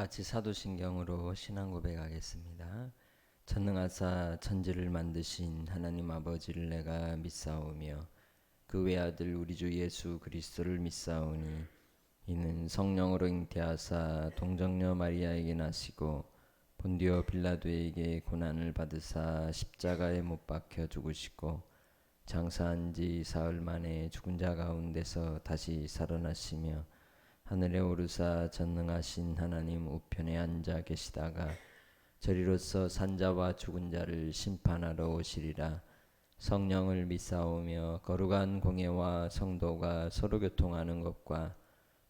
같이 사도신경으로 신앙 고백하겠습니다. 전능하사 천지를 만드신 하나님 아버지를 내가 믿사오며 그 외아들 우리 주 예수 그리스도를 믿사오니 이는 성령으로 잉태하사 동정녀 마리아에게 나시고 본디오 빌라도에게 고난을 받으사 십자가에 못 박혀 죽으시고 장사한 지 사흘 만에 죽은 자 가운데서 다시 살아나시며 하늘에 오르사 전능하신 하나님 우편에 앉아 계시다가 저리로서 산자와 죽은 자를 심판하러 오시리라. 성령을 믿사오며 거룩한 공예와 성도가 서로 교통하는 것과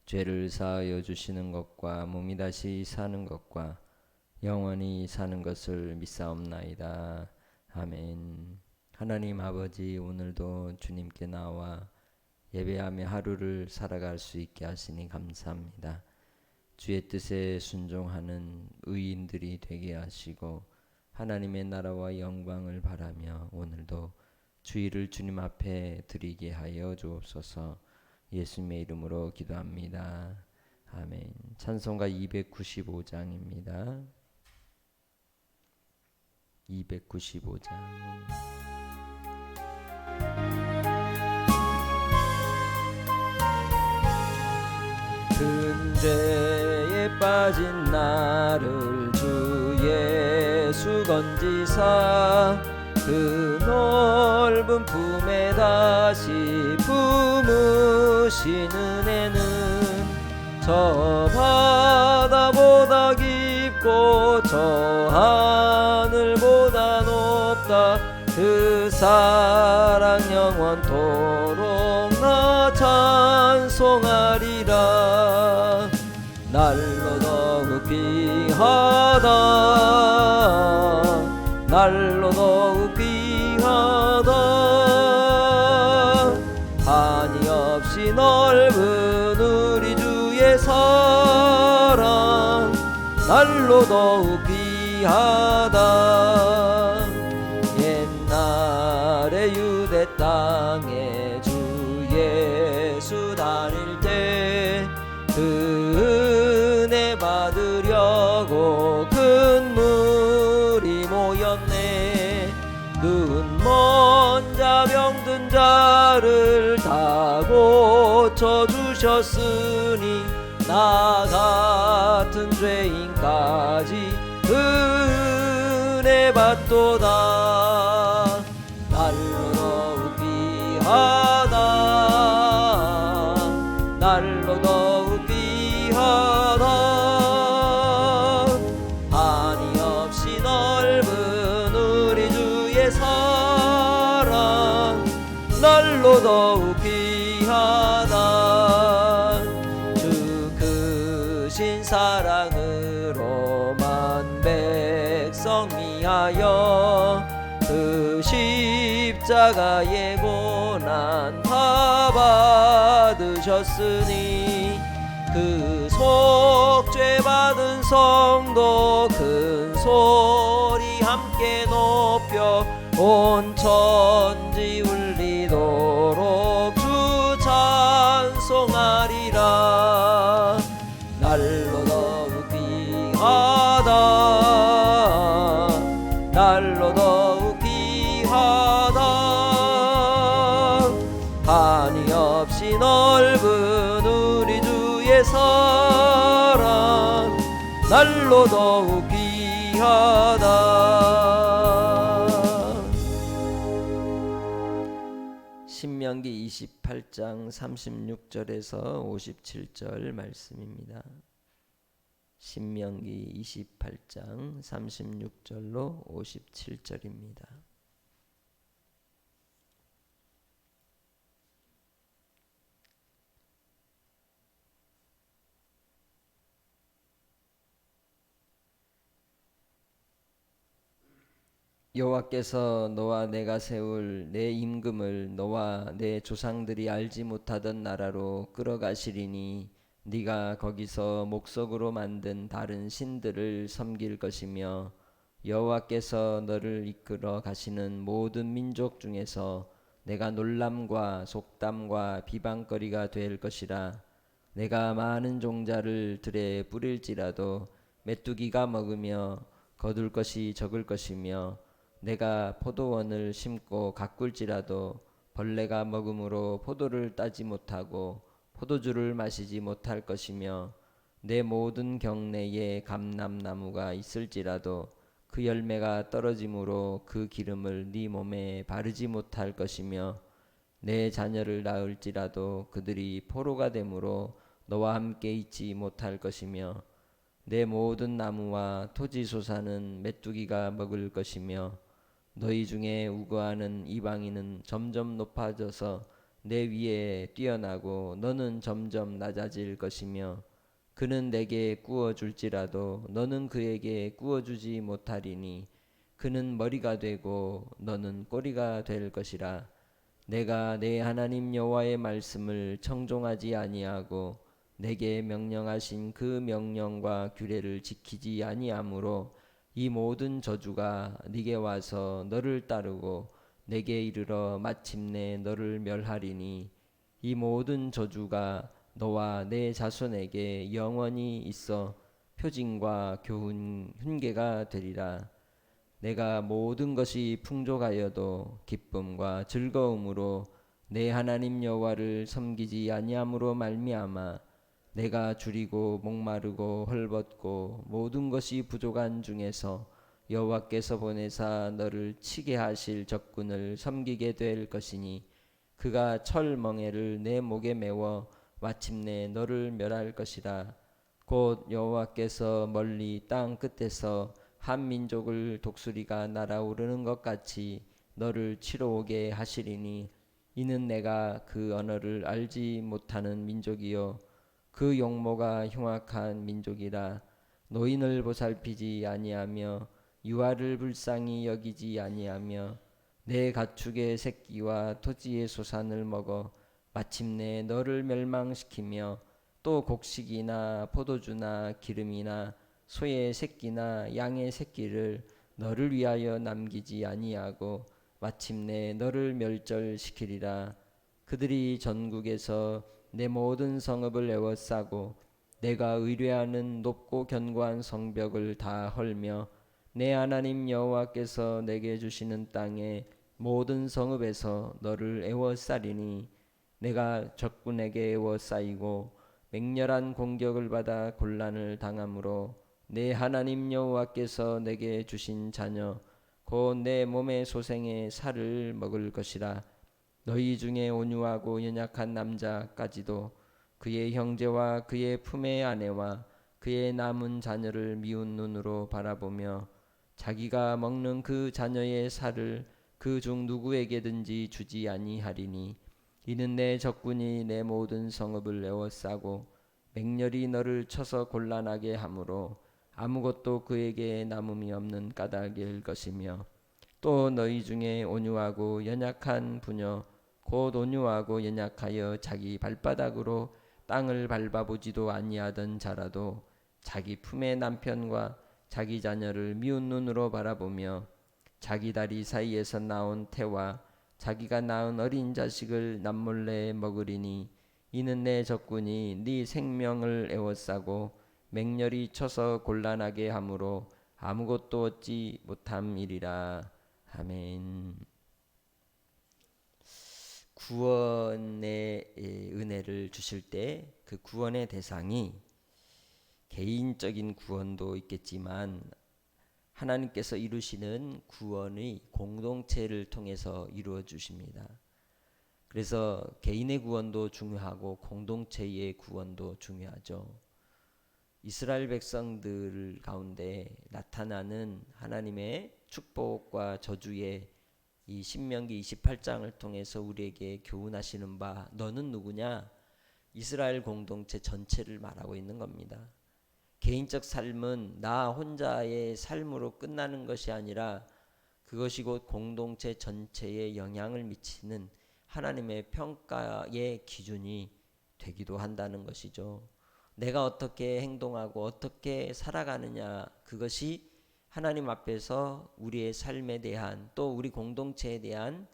죄를 사하여 주시는 것과 몸이 다시 사는 것과 영원히 사는 것을 믿사옵나이다. 아멘. 하나님 아버지, 오늘도 주님께 나와 예배하며 하루를 살아갈 수 있게 하시니 감사합니다. 주의 뜻에 순종하는 의인들이 되게 하시고 하나님의 나라와 영광을 바라며 오늘도 주일을 주님 앞에 드리게 하여 주옵소서. 예수님의 이름으로 기도합니다. 아멘. 찬송가 295장입니다. 295장. 큰 죄에 빠진 나를 주 예수 건지사 그 넓은 품에 다시 품으신 은혜는 저 바다보다 깊고 저 하늘보다 높다. 그 사랑 영원토록 나 찬송하리라. 날로 더욱 귀하다. 날로 더욱 귀하다. 한이 없이 넓은 우리 주의 사랑 날로 더욱 귀하다. 옛날에 유대 땅에 주 예수 다닐 때 그 은혜 받으려고 큰 물이 모였네. 눈먼 자 병든 자를 다 고쳐주셨으니 나 같은 죄인까지 은혜 받도다. 날로 더욱 귀하다. 날로 더욱 귀하다. 한이 없이 넓은 우리 주의 사랑 날로 더욱 귀하다. 주 크신 사랑으로만 백성 위하여 그 십자가의 고난 다 받으셨으니 그 속죄 받은 성도 큰 소리 함께 높여 온 천지 울리도록 주 찬송하리라. 날로 더욱 귀하다. 날로 더욱 귀하다. 한이 없이 넓은 우리 주의 사랑 날로 더욱 귀하다. 신명기 28장 36절에서 57절 말씀입니다. 신명기 28장 36절로 57절입니다. 여호와께서 너와 내가 세울 내 임금을 너와 내 조상들이 알지 못하던 나라로 끌어가시리니 네가 거기서 목석으로 만든 다른 신들을 섬길 것이며 여호와께서 너를 이끌어 가시는 모든 민족 중에서 내가 놀람과 속담과 비방거리가 될 것이라. 내가 많은 종자를 들에 뿌릴지라도 메뚜기가 먹으며 거둘 것이 적을 것이며 내가 포도원을 심고 가꿀지라도 벌레가 먹음으로 포도를 따지 못하고 포도주를 마시지 못할 것이며 내 모든 경내에 감람나무가 있을지라도 그 열매가 떨어짐으로 그 기름을 네 몸에 바르지 못할 것이며 내 자녀를 낳을지라도 그들이 포로가 되므로 너와 함께 있지 못할 것이며 내 모든 나무와 토지 소사는 메뚜기가 먹을 것이며 너희 중에 우거하는 이방인은 점점 높아져서 내 위에 뛰어나고 너는 점점 낮아질 것이며 그는 내게 구워 줄지라도 너는 그에게 구워 주지 못하리니 그는 머리가 되고 너는 꼬리가 될 것이라. 내가 내 하나님 여호와의 말씀을 청종하지 아니하고 내게 명령하신 그 명령과 규례를 지키지 아니하므로 이 모든 저주가 네게 와서 너를 따르고 내게 이르러 마침내 너를 멸하리니 이 모든 저주가 너와 내 자손에게 영원히 있어 표징과 교훈 훈계가 되리라. 내가 모든 것이 풍족하여도 기쁨과 즐거움으로 내 하나님 여호와를 섬기지 아니함으로 말미암아 내가 줄이고 목마르고 헐벗고 모든 것이 부족한 중에서 여호와께서 보내사 너를 치게 하실 적군을 섬기게 될 것이니 그가 철멍에를 내 목에 메워 마침내 너를 멸할 것이라. 곧 여호와께서 멀리 땅 끝에서 한 민족을 독수리가 날아오르는 것 같이 너를 치러 오게 하시리니 이는 내가 그 언어를 알지 못하는 민족이요 그 용모가 흉악한 민족이라. 노인을 보살피지 아니하며 유아를 불쌍히 여기지 아니하며 내 가축의 새끼와 토지의 소산을 먹어 마침내 너를 멸망시키며 또 곡식이나 포도주나 기름이나 소의 새끼나 양의 새끼를 너를 위하여 남기지 아니하고 마침내 너를 멸절시키리라. 그들이 전국에서 내 모든 성읍을 에워싸고 내가 의뢰하는 높고 견고한 성벽을 다 헐며 내 하나님 여호와께서 내게 주시는 땅의 모든 성읍에서 너를 에워싸리니 내가 적군에게 에워싸이고 맹렬한 공격을 받아 곤란을 당함으로 내 하나님 여호와께서 내게 주신 자녀 곧 내 몸의 소생의 살을 먹을 것이라. 너희 중에 온유하고 연약한 남자까지도 그의 형제와 그의 품의 아내와 그의 남은 자녀를 미운 눈으로 바라보며 자기가 먹는 그 자녀의 살을 그 중 누구에게든지 주지 아니하리니 이는 내 적군이 내 모든 성읍을 에워싸고 맹렬히 너를 쳐서 곤란하게 하므로 아무것도 그에게 남음이 없는 까닭일 것이며 또 너희 중에 온유하고 연약한 부녀 곧 온유하고 연약하여 자기 발바닥으로 땅을 밟아보지도 아니하던 자라도 자기 품의 남편과 자기 자녀를 미운 눈으로 바라보며 자기 다리 사이에서 나온 태와 자기가 낳은 어린 자식을 남몰래 먹으리니 이는 내 적군이 네 생명을 에워싸고 맹렬히 쳐서 곤란하게 함으로 아무것도 얻지 못함이리라. 아멘. 구원의 은혜를 주실 때 그 구원의 대상이 개인적인 구원도 있겠지만 하나님께서 이루시는 구원의 공동체를 통해서 이루어 주십니다. 그래서 개인의 구원도 중요하고 공동체의 구원도 중요하죠. 이스라엘 백성들 가운데 나타나는 하나님의 축복과 저주의 이 신명기 28장을 통해서 우리에게 교훈하시는 바 너는 누구냐? 이스라엘 공동체 전체를 말하고 있는 겁니다. 개인적 삶은 나 혼자의 삶으로 끝나는 것이 아니라 그것이 곧 공동체 전체에 영향을 미치는 하나님의 평가의 기준이 되기도 한다는 것이죠. 내가 어떻게 행동하고 어떻게 살아가느냐, 그것이 하나님 앞에서 우리의 삶에 대한 또 우리 공동체에 대한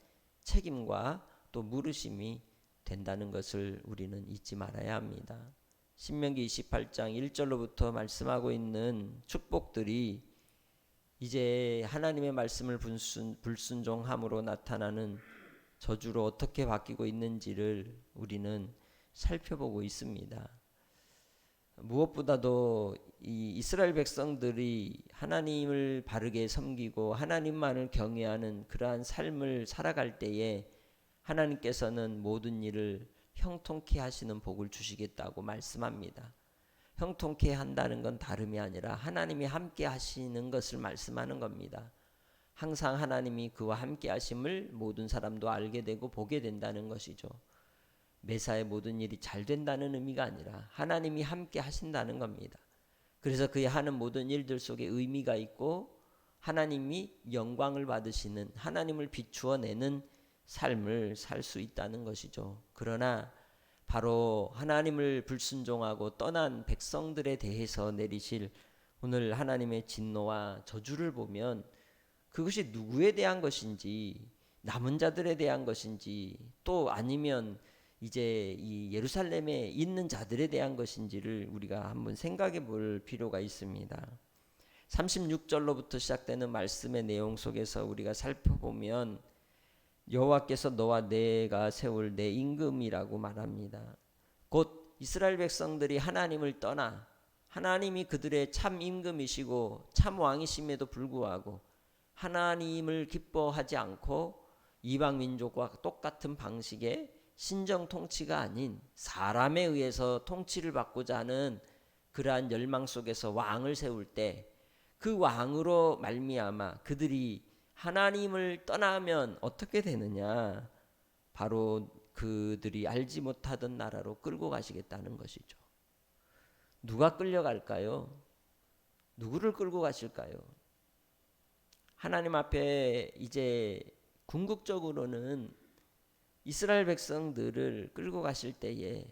책임과 또 물으심이 된다는 것을 우리는 잊지 말아야 합니다. 신명기 28장 1절로부터 말씀하고 있는 축복들이 이제 하나님의 말씀을 불순종함으로 나타나는 저주로 어떻게 바뀌고 있는지를 우리는 살펴보고 있습니다. 무엇보다도 이 이스라엘 백성들이 하나님을 바르게 섬기고 하나님만을 경외하는 그러한 삶을 살아갈 때에 하나님께서는 모든 일을 형통케 하시는 복을 주시겠다고 말씀합니다. 형통케 한다는 건 다름이 아니라 하나님이 함께 하시는 것을 말씀하는 겁니다. 항상 하나님이 그와 함께 하심을 모든 사람도 알게 되고 보게 된다는 것이죠. 매사에 모든 일이 잘 된다는 의미가 아니라 하나님이 함께 하신다는 겁니다. 그래서 그의 하는 모든 일들 속에 의미가 있고 하나님이 영광을 받으시는, 하나님을 비추어내는 삶을 살 수 있다는 것이죠. 그러나 바로 하나님을 불순종하고 떠난 백성들에 대해서 내리실 오늘 하나님의 진노와 저주를 보면 그것이 누구에 대한 것인지, 남은 자들에 대한 것인지, 또 아니면 이제 이 예루살렘에 있는 자들에 대한 것인지를 우리가 한번 생각해 볼 필요가 있습니다. 36절로부터 시작되는 말씀의 내용 속에서 우리가 살펴보면 여호와께서 너와 내가 세울 내 임금이라고 말합니다. 곧 이스라엘 백성들이 하나님을 떠나 하나님이 그들의 참 임금이시고 참 왕이심에도 불구하고 하나님을 기뻐하지 않고 이방 민족과 똑같은 방식의 신정 통치가 아닌 사람에 의해서 통치를 받고자 하는 그러한 열망 속에서 왕을 세울 때 그 왕으로 말미암아 그들이 하나님을 떠나면 어떻게 되느냐? 바로 그들이 알지 못하던 나라로 끌고 가시겠다는 것이죠. 누가 끌려갈까요? 누구를 끌고 가실까요? 하나님 앞에 이제 궁극적으로는 이스라엘 백성들을 끌고 가실 때에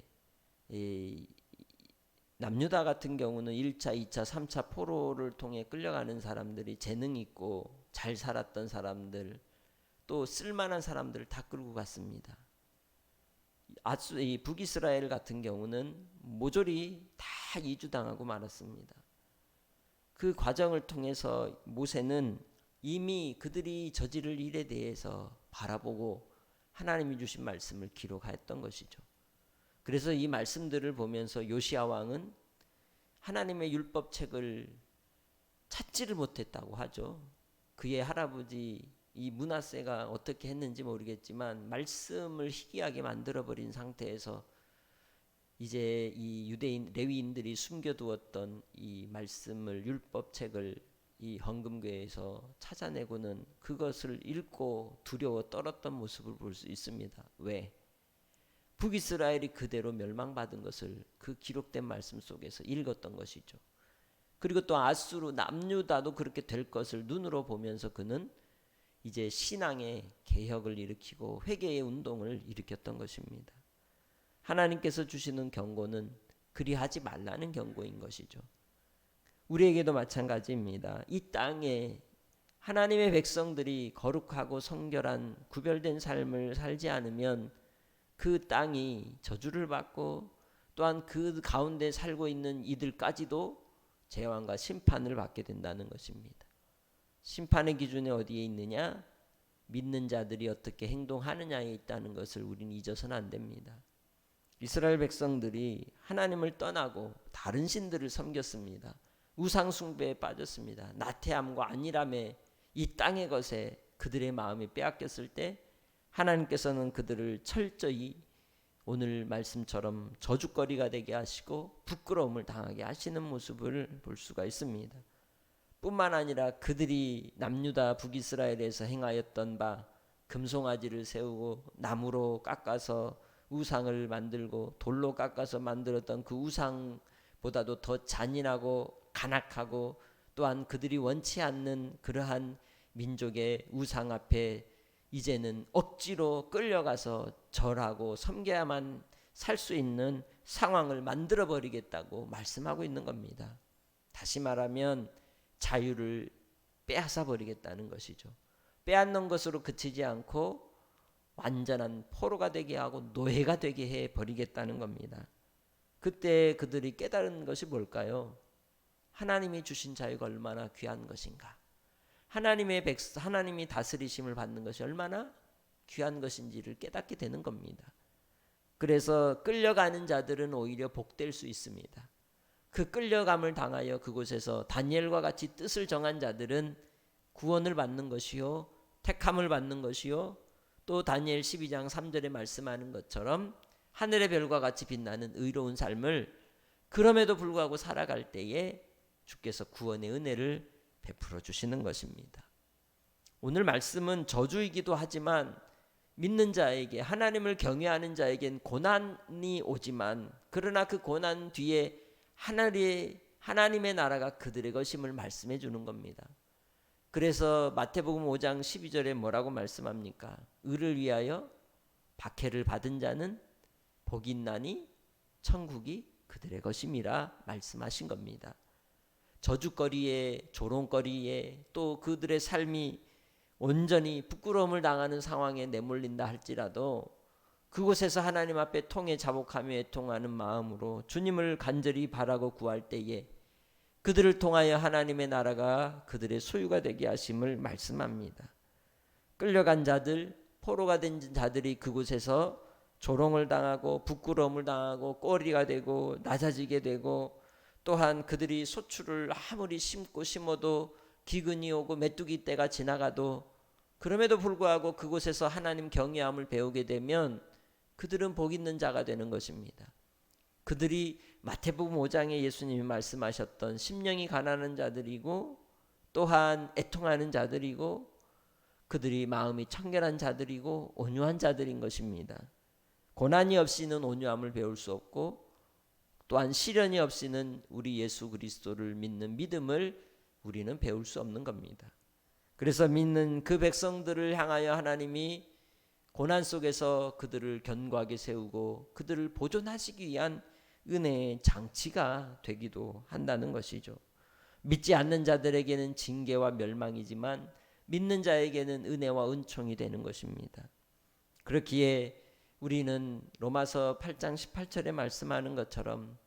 남유다 같은 경우는 1차, 2차, 3차 포로를 통해 끌려가는 사람들이 재능 있고 잘 살았던 사람들, 또 쓸만한 사람들을 다 끌고 갔습니다. 이 북이스라엘 같은 경우는 모조리 다 이주당하고 말았습니다. 그 과정을 통해서 모세는 이미 그들이 저지를 일에 대해서 바라보고 하나님이 주신 말씀을 기록했던 것이죠. 그래서 이 말씀들을 보면서 요시야 왕은 하나님의 율법책을 찾지를 못했다고 하죠. 그의 할아버지 이 므낫세가 어떻게 했는지 모르겠지만 말씀을 희귀하게 만들어버린 상태에서 이제 이 유대인 레위인들이 숨겨두었던 이 말씀을, 율법책을 이 헌금궤에서 찾아내고는 그것을 읽고 두려워 떨었던 모습을 볼 수 있습니다. 왜? 북이스라엘이 그대로 멸망받은 것을 그 기록된 말씀 속에서 읽었던 것이죠. 그리고 또 아수르, 남유다도 그렇게 될 것을 눈으로 보면서 그는 이제 신앙의 개혁을 일으키고 회개의 운동을 일으켰던 것입니다. 하나님께서 주시는 경고는 그리하지 말라는 경고인 것이죠. 우리에게도 마찬가지입니다. 이 땅에 하나님의 백성들이 거룩하고 성결한 구별된 삶을 살지 않으면 그 땅이 저주를 받고 또한 그 가운데 살고 있는 이들까지도 재앙과 심판을 받게 된다는 것입니다. 심판의 기준이 어디에 있느냐? 믿는 자들이 어떻게 행동하느냐에 있다는 것을 우리는 잊어서는 안 됩니다. 이스라엘 백성들이 하나님을 떠나고 다른 신들을 섬겼습니다. 우상 숭배에 빠졌습니다. 나태함과 안일함에 이 땅의 것에 그들의 마음이 빼앗겼을 때 하나님께서는 그들을 철저히 오늘 말씀처럼 저주거리가 되게 하시고 부끄러움을 당하게 하시는 모습을 볼 수가 있습니다. 뿐만 아니라 그들이 남유다 북이스라엘에서 행하였던 바 금송아지를 세우고 나무로 깎아서 우상을 만들고 돌로 깎아서 만들었던 그 우상보다도 더 잔인하고 간악하고 또한 그들이 원치 않는 그러한 민족의 우상 앞에 이제는 억지로 끌려가서 절하고 섬겨야만 살 수 있는 상황을 만들어버리겠다고 말씀하고 있는 겁니다. 다시 말하면 자유를 빼앗아 버리겠다는 것이죠. 빼앗는 것으로 그치지 않고 완전한 포로가 되게 하고 노예가 되게 해버리겠다는 겁니다. 그때 그들이 깨달은 것이 뭘까요? 하나님이 주신 자유가 얼마나 귀한 것인가, 하나님이 다스리심을 받는 것이 얼마나 귀한 것인지를 깨닫게 되는 겁니다. 그래서 끌려가는 자들은 오히려 복될 수 있습니다. 그 끌려감을 당하여 그곳에서 다니엘과 같이 뜻을 정한 자들은 구원을 받는 것이요, 택함을 받는 것이요, 또 다니엘 12장 3절에 말씀하는 것처럼 하늘의 별과 같이 빛나는 의로운 삶을 그럼에도 불구하고 살아갈 때에 주께서 구원의 은혜를 베풀어 주시는 것입니다. 오늘 말씀은 저주이기도 하지만 믿는 자에게, 하나님을 경외하는 자에겐 고난이 오지만, 그러나 그 고난 뒤에 하나님의 나라가 그들의 것임을 말씀해 주는 겁니다. 그래서 마태복음 5장 12절에 뭐라고 말씀합니까? 의를 위하여 박해를 받은 자는 복이 있나니 천국이 그들의 것임이라 말씀하신 겁니다. 저주거리에, 조롱거리에, 또 그들의 삶이 온전히 부끄러움을 당하는 상황에 내몰린다 할지라도 그곳에서 하나님 앞에 통해 자복하며 애통하는 마음으로 주님을 간절히 바라고 구할 때에 그들을 통하여 하나님의 나라가 그들의 소유가 되게 하심을 말씀합니다. 끌려간 자들, 포로가 된 자들이 그곳에서 조롱을 당하고 부끄러움을 당하고 꼴이가 되고 낮아지게 되고, 또한 그들이 소출을 아무리 심어도 기근이 오고 메뚜기 때가 지나가도 그럼에도 불구하고 그곳에서 하나님 경외함을 배우게 되면 그들은 복 있는 자가 되는 것입니다. 그들이 마태복음 5장에 예수님이 말씀하셨던 심령이 가난한 자들이고, 또한 애통하는 자들이고, 그들이 마음이 청결한 자들이고 온유한 자들인 것입니다. 고난이 없이는 온유함을 배울 수 없고, 또한 시련이 없이는 우리 예수 그리스도를 믿는 믿음을 우리는 배울 수 없는 겁니다. 그래서 믿는 그 백성들을 향하여 하나님이 고난 속에서 그들을 견고하게 세우고 그들을 보존하시기 위한 은혜의 장치가 되기도 한다는 것이죠. 믿지 않는 자들에게는 징계와 멸망이지만 믿는 자에게는 은혜와 은총이 되는 것입니다. 그렇기에 우리는 로마서 8장 18절에 말씀하는 것처럼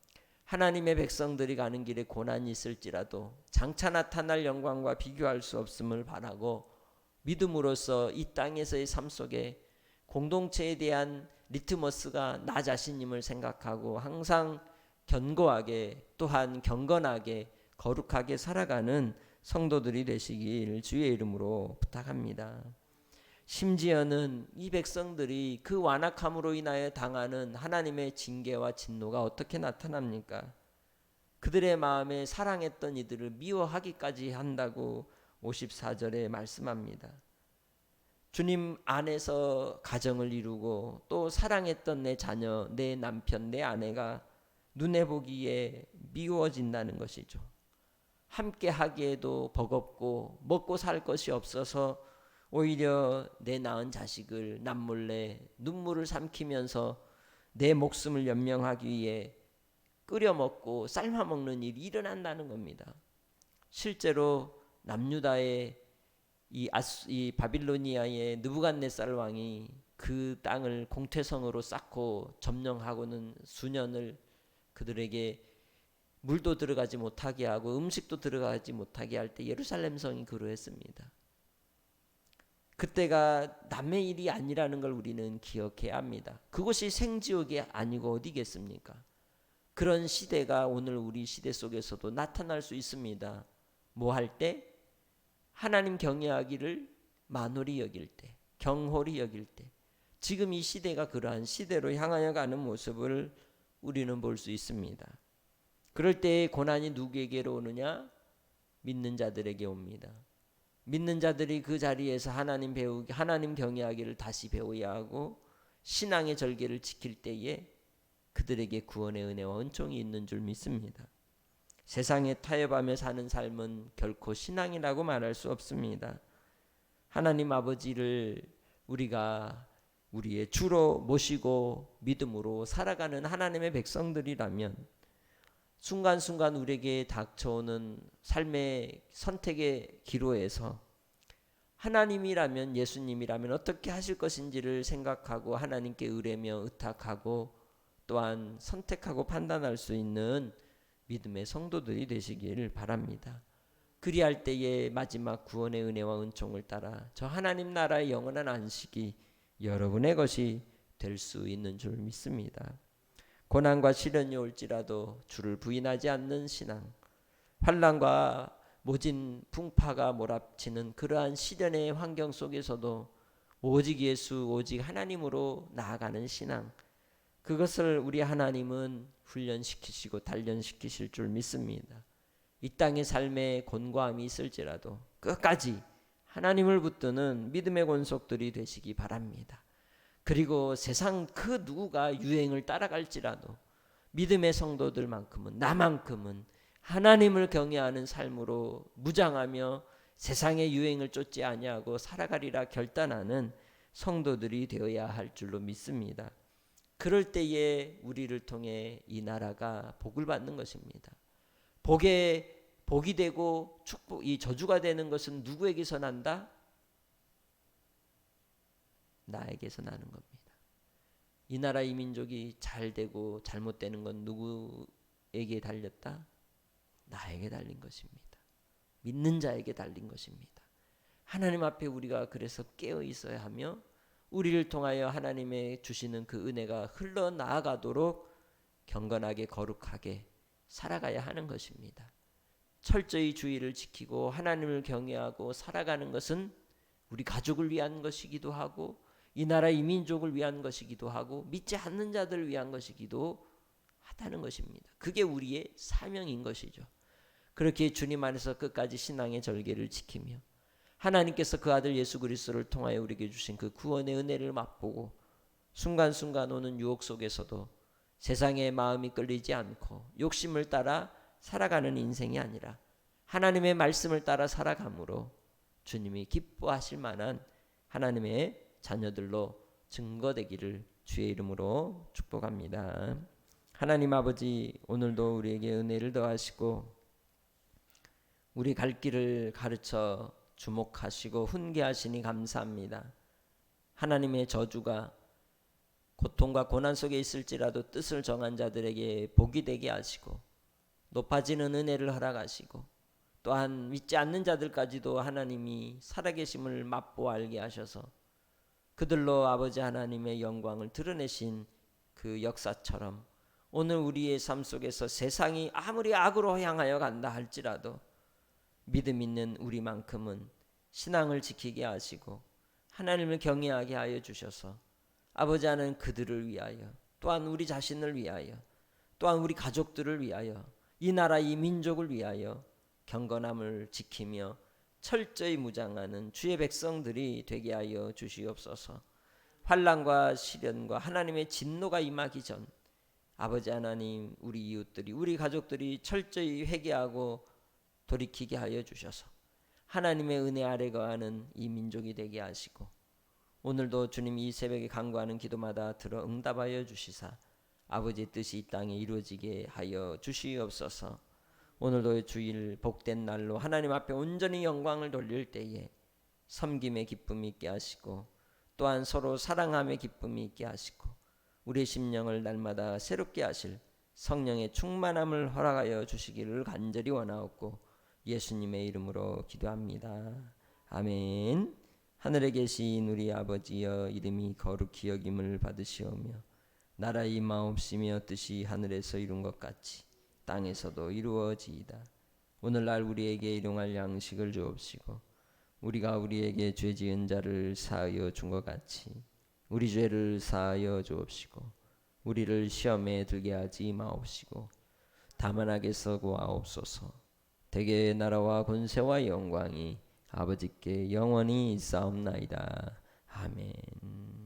하나님의 백성들이 가는 길에 고난이 있을지라도 장차 나타날 영광과 비교할 수 없음을 바라고 믿음으로써 이 땅에서의 삶 속에 공동체에 대한 리트머스가 나 자신임을 생각하고 항상 견고하게, 또한 경건하게 거룩하게 살아가는 성도들이 되시길 주의 이름으로 부탁합니다. 심지어는 이 백성들이 그 완악함으로 인하여 당하는 하나님의 징계와 진노가 어떻게 나타납니까? 그들의 마음에 사랑했던 이들을 미워하기까지 한다고 54절에 말씀합니다. 주님 안에서 가정을 이루고 또 사랑했던 내 자녀, 내 남편, 내 아내가 눈에 보기에 미워진다는 것이죠. 함께 하기에도 버겁고 먹고 살 것이 없어서 오히려 내 낳은 자식을 남몰래 눈물을 삼키면서 내 목숨을 연명하기 위해 끓여 먹고 삶아 먹는 일이 일어난다는 겁니다. 실제로 남유다의 이 바빌로니아의 느부갓네살 왕이 그 땅을 공퇴성으로 쌓고 점령하고는 수년을 그들에게 물도 들어가지 못하게 하고 음식도 들어가지 못하게 할 때 예루살렘 성이 그러했습니다. 그때가 남의 일이 아니라는 걸 우리는 기억해야 합니다. 그것이 생지옥이 아니고 어디겠습니까? 그런 시대가 오늘 우리 시대 속에서도 나타날 수 있습니다. 뭐 할 때? 하나님 경외하기를 만홀히 여길 때, 경홀히 여길 때, 지금 이 시대가 그러한 시대로 향하여 가는 모습을 우리는 볼 수 있습니다. 그럴 때 고난이 누구에게로 오느냐? 믿는 자들에게 옵니다. 믿는 자들이 그 자리에서 하나님 경외하기를 다시 배워야 하고 신앙의 절개를 지킬 때에 그들에게 구원의 은혜와 은총이 있는 줄 믿습니다. 세상에 타협하며 사는 삶은 결코 신앙이라고 말할 수 없습니다. 하나님 아버지를 우리가 우리의 주로 모시고 믿음으로 살아가는 하나님의 백성들이라면 순간순간 우리에게 닥쳐오는 삶의 선택의 기로에서 하나님이라면, 예수님이라면 어떻게 하실 것인지를 생각하고 하나님께 의뢰며 의탁하고 또한 선택하고 판단할 수 있는 믿음의 성도들이 되시기를 바랍니다. 그리할 때에 마지막 구원의 은혜와 은총을 따라 저 하나님 나라의 영원한 안식이 여러분의 것이 될 수 있는 줄 믿습니다. 고난과 시련이 올지라도 주를 부인하지 않는 신앙, 환난과 모진 풍파가 몰아치는 그러한 시련의 환경 속에서도 오직 예수, 오직 하나님으로 나아가는 신앙, 그것을 우리 하나님은 훈련시키시고 단련시키실 줄 믿습니다. 이 땅의 삶에 곤고함이 있을지라도 끝까지 하나님을 붙드는 믿음의 권속들이 되시기 바랍니다. 그리고 세상 그 누구가 유행을 따라갈지라도 믿음의 성도들만큼은, 나만큼은 하나님을 경외하는 삶으로 무장하며 세상의 유행을 쫓지 아니하고 살아가리라 결단하는 성도들이 되어야 할 줄로 믿습니다. 그럴 때에 우리를 통해 이 나라가 복을 받는 것입니다. 복이 되고 이 저주가 되는 것은 누구에게서 난다? 나에게서 나는 겁니다. 이 나라 이 민족이 잘 되고 잘못되는 건 누구에게 달렸다? 나에게 달린 것입니다. 믿는 자에게 달린 것입니다. 하나님 앞에 우리가 그래서 깨어 있어야 하며 우리를 통하여 하나님의 주시는 그 은혜가 흘러나아가도록 경건하게 거룩하게 살아가야 하는 것입니다. 철저히 주의를 지키고 하나님을 경외하고 살아가는 것은 우리 가족을 위한 것이기도 하고 이 나라 이 민족을 위한 것이기도 하고 믿지 않는 자들을 위한 것이기도 하다는 것입니다. 그게 우리의 사명인 것이죠. 그렇게 주님 안에서 끝까지 신앙의 절개를 지키며 하나님께서 그 아들 예수 그리스도를 통하여 우리에게 주신 그 구원의 은혜를 맛보고 순간순간 오는 유혹 속에서도 세상의 마음이 끌리지 않고 욕심을 따라 살아가는 인생이 아니라 하나님의 말씀을 따라 살아감으로 주님이 기뻐하실 만한 하나님의 자녀들로 증거되기를 주의 이름으로 축복합니다. 하나님 아버지, 오늘도 우리에게 은혜를 더하시고 우리 갈 길을 가르쳐 주목하시고 훈계하시니 감사합니다. 하나님의 저주가 고통과 고난 속에 있을지라도 뜻을 정한 자들에게 복이 되게 하시고 높아지는 은혜를 허락하시고 또한 믿지 않는 자들까지도 하나님이 살아계심을 맛보아 알게 하셔서 그들로 아버지 하나님의 영광을 드러내신 그 역사처럼 오늘 우리의 삶 속에서 세상이 아무리 악으로 향하여 간다 할지라도 믿음 있는 우리만큼은 신앙을 지키게 하시고 하나님을 경외하게 하여 주셔서 아버지 하나님 그들을 위하여 또한 우리 자신을 위하여 또한 우리 가족들을 위하여 이 나라 이 민족을 위하여 경건함을 지키며 철저히 무장하는 주의 백성들이 되게 하여 주시옵소서. 환난과 시련과 하나님의 진노가 임하기 전 아버지 하나님 우리 이웃들이 우리 가족들이 철저히 회개하고 돌이키게 하여 주셔서 하나님의 은혜 아래 거하는 이 민족이 되게 하시고 오늘도 주님 이 새벽에 간구하는 기도마다 들어 응답하여 주시사 아버지의 뜻이 이 땅에 이루어지게 하여 주시옵소서. 오늘도 주일 복된 날로 하나님 앞에 온전히 영광을 돌릴 때에 섬김의 기쁨이 있게 하시고 또한 서로 사랑함의 기쁨이 있게 하시고 우리의 심령을 날마다 새롭게 하실 성령의 충만함을 허락하여 주시기를 간절히 원하옵고 예수님의 이름으로 기도합니다. 아멘. 하늘에 계신 우리 아버지여 이름이 거룩히 여김을 받으시오며 나라 임하옵시며 뜻이 하늘에서 이룬 것 같이 땅에서도 이루어지이다. 오늘날 우리에게 일용할 양식을 주옵시고 우리가 우리에게 죄 지은 자를 사하여 준 것 같이 우리 죄를 사하여 주옵시고 우리를 시험에 들게 하지 마옵시고 다만 악에서 구하옵소서. 대개의 나라와 권세와 영광이 아버지께 영원히 있사옵나이다. 아멘.